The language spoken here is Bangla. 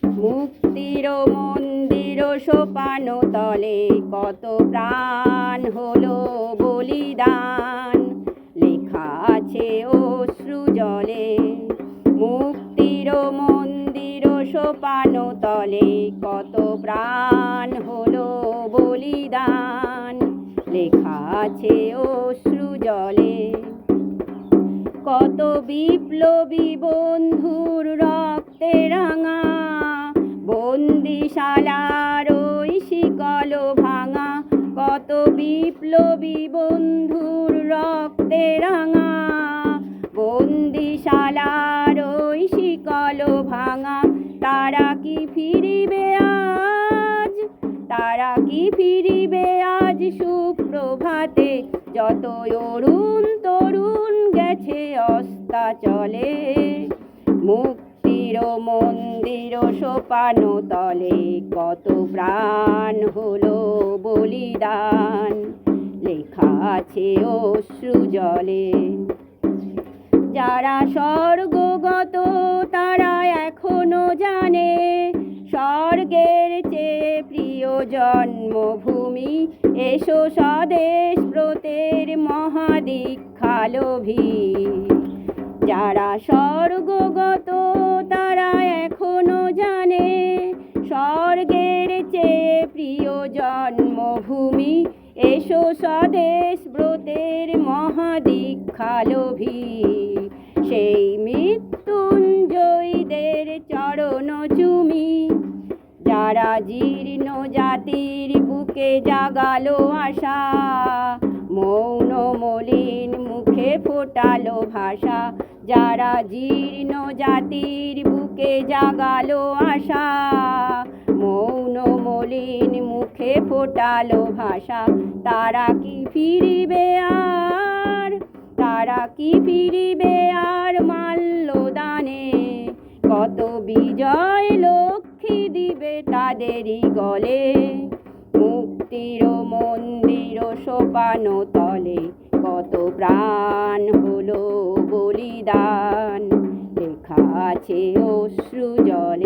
মুক্তির মন্দির সোপান তলে কত প্রাণ হলো বলিদান, লেখা আছে অশ্রু জলে। মুক্তির মন্দির সোপান তলে কত প্রাণ হলো বলিদান, লেখা আছে অশ্রু জলে। কত বিপ্লবী বন্ধুর রক্তে রাঙা, বন্দিশালার ওই শিকল ভাঙা। কত বিপ্লবী বন্ধুর রক্তে রাঙা, বন্দিশালার ওই শিকল ভাঙা। তারা কি ফিরিবে আজ, তারা কি ফিরিবে আজ সুপ্রভাতে, যত অরুণ তরুণ গেছে অস্তাচলে। মুক্তির মন্দির সোপান তলে কত প্রাণ হলো বলিদান, লেখা আছে অশ্রু জলে। যারা স্বর্গগত তারা এখনো জানে, স্বর্গের চেয়ে প্রিয় জন্মভূমি। এসো স্বদেশ ব্রতের মহাদীক্ষা লোভী। যারা স্বর্গগত তারা এখনো জানে, স্বর্গের চেয়ে প্রিয় জন্মভূমি। এসো স্বদেশ ব্রতের মহাদীক্ষা লোভী। সেই মৃত্যুঞ্জয়ীদের চরণ চুমি, যারা জীর্ণ জাতির বুকে জাগালো আশা, মৌন মলিন মুখে ফোটালো ভাষা। যারা জীর্ণ জাতির বুকে জাগালো আশা, মৌন মলিন মুখে ফোটালো ভাষা। তারা কি ফিরিবে আর, তারা কি ফিরিবে আর মাল্যদানে, কত বিজয় লক্ষ্মী দিবে তাদেরই গলে। মুক্তির মন্দির সোপান তলে কত প্রাণ হলো বলিদান, লেখা আছে অশ্রু জলে।